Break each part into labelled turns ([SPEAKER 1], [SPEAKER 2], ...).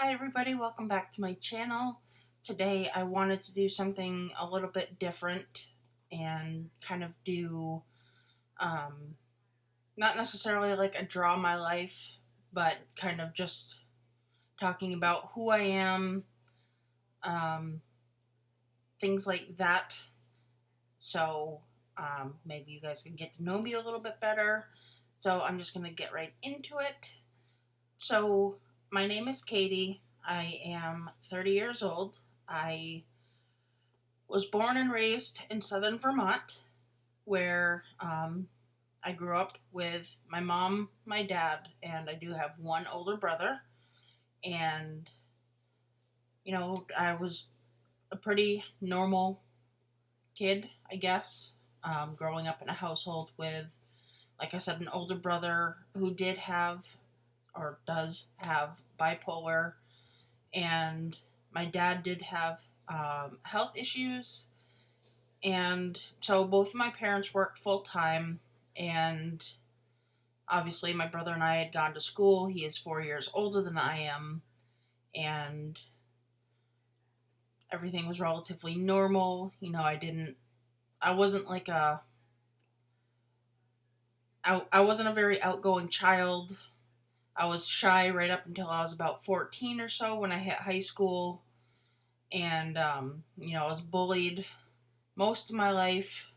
[SPEAKER 1] Hi everybody, welcome back to my channel. Today I wanted to do something a little bit different and kind of do, um, not necessarily like a draw my life, but kind of just talking about who I am, um, things like that. So maybe you guys can get to know me a little bit better. So I'm just going to get right into it. So my name is Katie. I am 30 years old. I was born and raised in southern Vermont, where I grew up with my mom, my dad, and I do have one older brother. And, I was a pretty normal kid, I guess, growing up in a household with, like I said, an older brother who did have or does have bipolar, and my dad did have health issues. And so both of my parents worked full time, and obviously my brother and I had gone to school. He is 4 years older than I am, and everything was relatively normal. I wasn't like I wasn't a very outgoing child. I was shy right up until I was about 14 or so when I hit high school, and I was bullied most of my life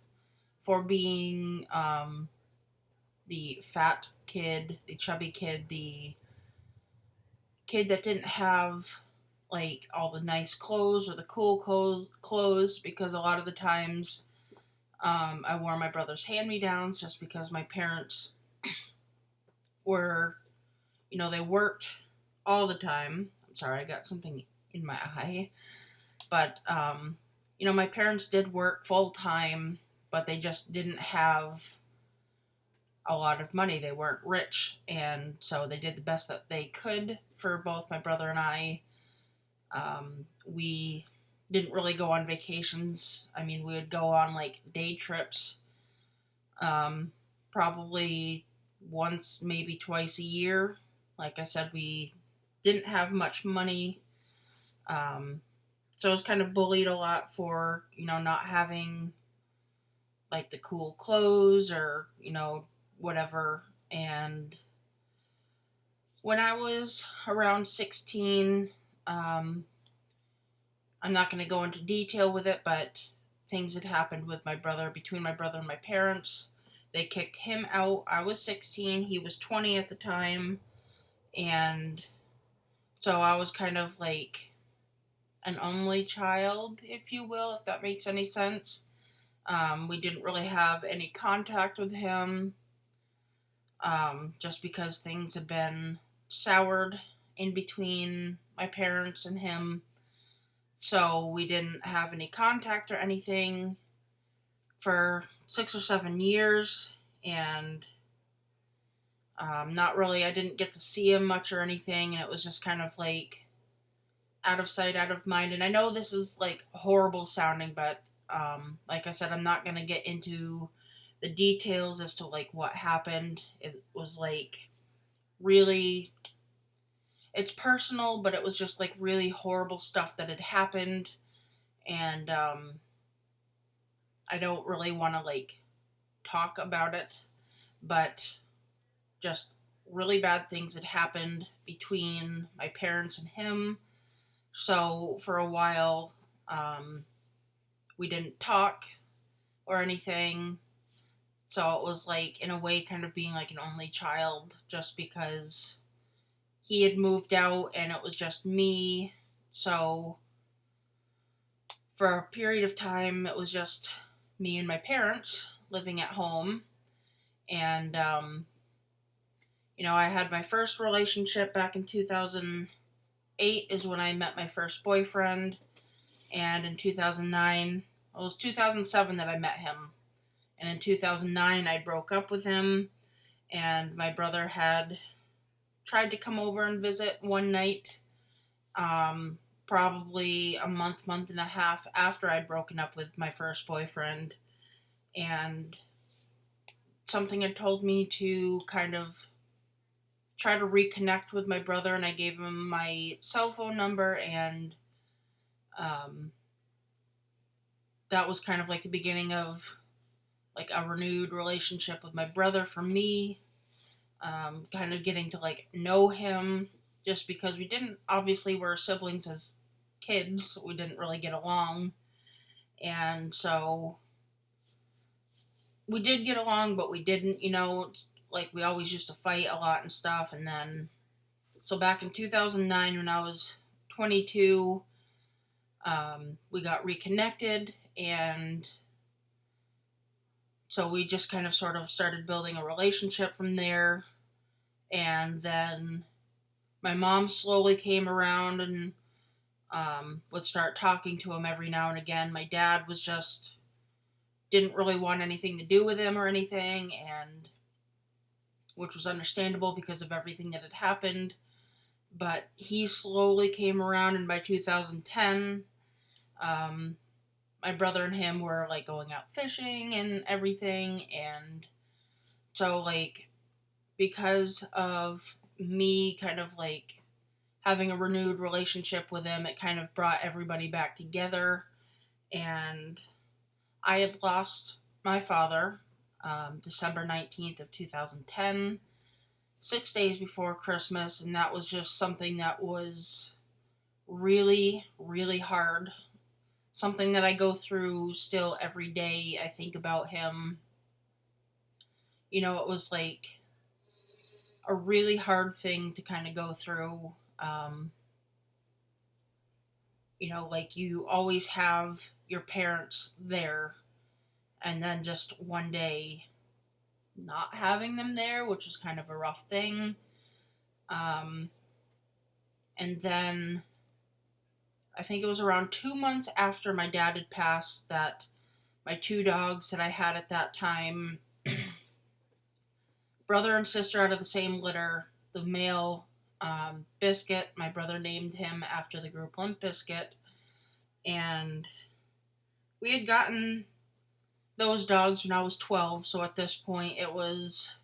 [SPEAKER 1] for being the fat kid, the chubby kid, the kid that didn't have like all the nice clothes or the cool clothes because a lot of the times I wore my brother's hand me downs just because my parents were, they worked all the time. I'm sorry, I got something in my eye. But, my parents did work full time, but they just didn't have a lot of money. They weren't rich, and so they did the best that they could for both my brother and I. We didn't really go on vacations. I mean, we would go on like day trips, um, probably once, maybe twice a year. Like I said, we didn't have much money. Um, so I was kind of bullied a lot for, not having like the cool clothes or, whatever. And when I was around 16, um, I'm not going to go into detail with it, but things had happened with my brother, between my brother and my parents. They kicked him out. I was 16, he was 20 at the time. And so I was kind of like an only child, if you will, if that makes any sense. We didn't really have any contact with him, just because things had been soured in between my parents and him. So we didn't have any contact or anything for 6 or 7 years, and not really, I didn't get to see him much or anything, and it was just kind of like out of sight, out of mind. And I know this is like horrible sounding, but like I said, I'm not going to get into the details as to like what happened. It was like really, it's personal, but it was just like really horrible stuff that had happened. And I don't really want to like talk about it, but just really bad things had happened between my parents and him. So for a while, we didn't talk or anything. So it was like, in a way, kind of being like an only child just because he had moved out and it was just me. So for a period of time, it was just me and my parents living at home. And, I had my first relationship back in 2008 is when I met my first boyfriend. And in 2009, well, it was 2007 that I met him. And in 2009, I broke up with him. And my brother had tried to come over and visit one night, um, probably a month and a half after I'd broken up with my first boyfriend. And something had told me to kind of try to reconnect with my brother, and I gave him my cell phone number, and um, that was kind of like the beginning of like a renewed relationship with my brother for me. Kind of getting to like know him, just because we didn't obviously were siblings as kids, we didn't really get along, and so we did get along, but we didn't, like we always used to fight a lot and stuff. And then, so back in 2009, when I was 22, we got reconnected, and so we just kind of sort of started building a relationship from there. And then my mom slowly came around and would start talking to him every now and again. My dad was just didn't really want anything to do with him or anything, and which was understandable because of everything that had happened. But he slowly came around, and by 2010, my brother and him were like going out fishing and everything. And so, like, because of me kind of like having a renewed relationship with him, it kind of brought everybody back together. And I had lost my father December 19th of 2010, 6 days before Christmas, and that was just something that was really, really hard. Something that I go through still every day. I think about him. It was like a really hard thing to kind of go through. Like you always have your parents there, and then just one day not having them there, which was kind of a rough thing. Um, and then I think it was around 2 months after my dad had passed that my two dogs that I had at that time, brother and sister out of the same litter, the male, Biscuit, my brother named him after the group Limp Bizkit, and we had gotten those dogs when I was 12, so at this point he was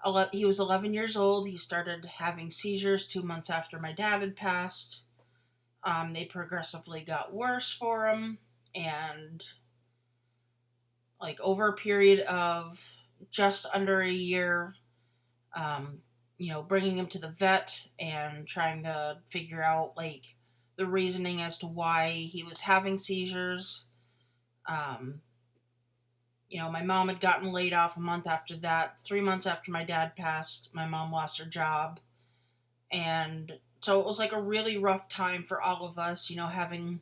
[SPEAKER 1] 11 years old. He started having seizures 2 months after my dad had passed. They progressively got worse for him, and like over a period of just under a year, bringing him to the vet and trying to figure out like the reasoning as to why he was having seizures. Um, my mom had gotten laid off a month after that. 3 months after my dad passed, my mom lost her job. And so it was like a really rough time for all of us, having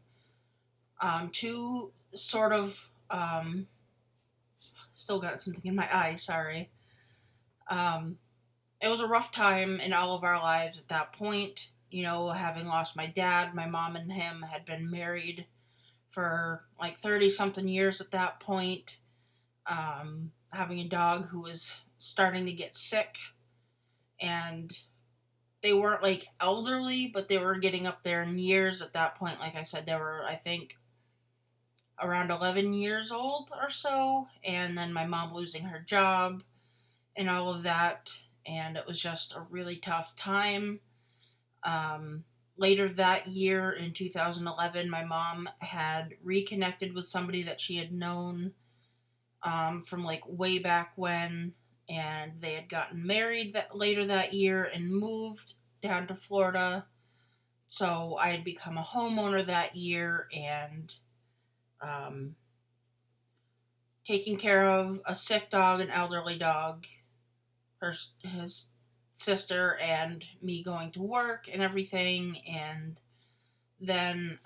[SPEAKER 1] two sort of, still got something in my eye, sorry. It was a rough time in all of our lives at that point. Having lost my dad, my mom and him had been married for like 30 something years at that point. Having a dog who was starting to get sick, and they weren't like elderly, but they were getting up there in years at that point. Like I said, they were, I think, around 11 years old or so, and then my mom losing her job and all of that, and it was just a really tough time. Later that year in 2011, my mom had reconnected with somebody that she had known from like way back when, and they had gotten married later that year and moved down to Florida. So I had become a homeowner that year, and taking care of a sick dog, an elderly dog, his sister, and me going to work and everything. And then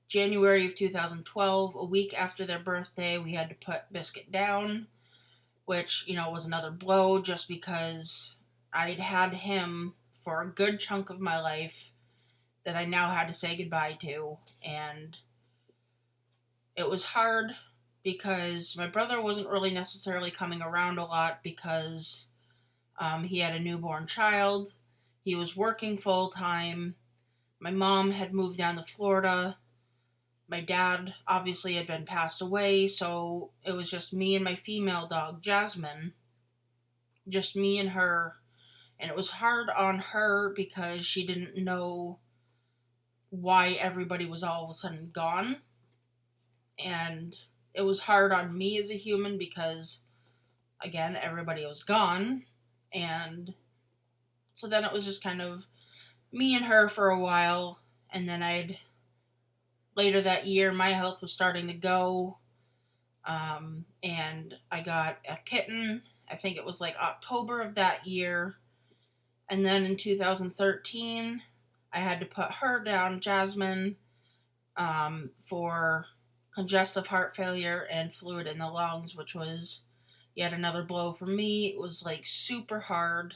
[SPEAKER 1] January of 2012, a week after their birthday, we had to put Biscuit down, which, was another blow just because I'd had him for a good chunk of my life that I now had to say goodbye to. And it was hard because my brother wasn't really necessarily coming around a lot because he had a newborn child. He was working full time. My mom had moved down to Florida. My dad obviously had been passed away, so it was just me and my female dog, Jasmine. just me and her. And it was hard on her because she didn't know why everybody was all of a sudden gone. And it was hard on me as a human because, again, everybody was gone. And so then it was just kind of me and her for a while. And then later that year, my health was starting to go. And I got a kitten. I think it was like October of that year. And then in 2013, I had to put her down, Jasmine, for congestive heart failure and fluid in the lungs, which was yet another blow for me. It was like super hard.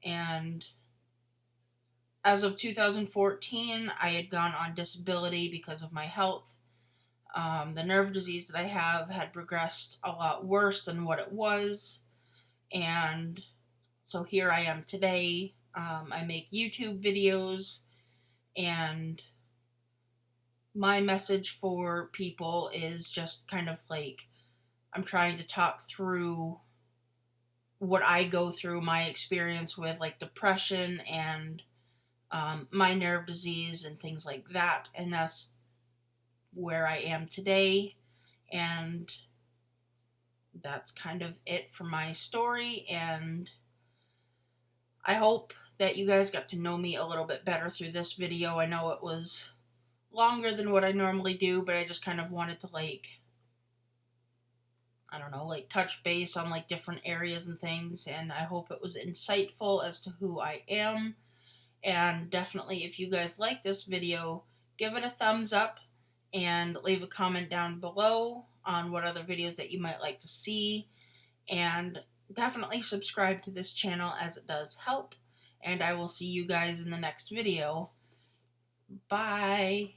[SPEAKER 1] And as of 2014, I had gone on disability because of my health. The nerve disease that I have had progressed a lot worse than what it was. And so here I am today. I make YouTube videos, and my message for people is just kind of like I'm trying to talk through what I go through, my experience with like depression and my nerve disease and things like that. And that's where I am today. And that's kind of it for my story. And I hope that you guys got to know me a little bit better through this video. I know it was longer than what I normally do, but I just kind of wanted to I don't know, touch base on different areas and things, and I hope it was insightful as to who I am. And definitely, if you guys like this video, give it a thumbs up and leave a comment down below on what other videos that you might like to see. And definitely subscribe to this channel as it does help. And I will see you guys in the next video. Bye.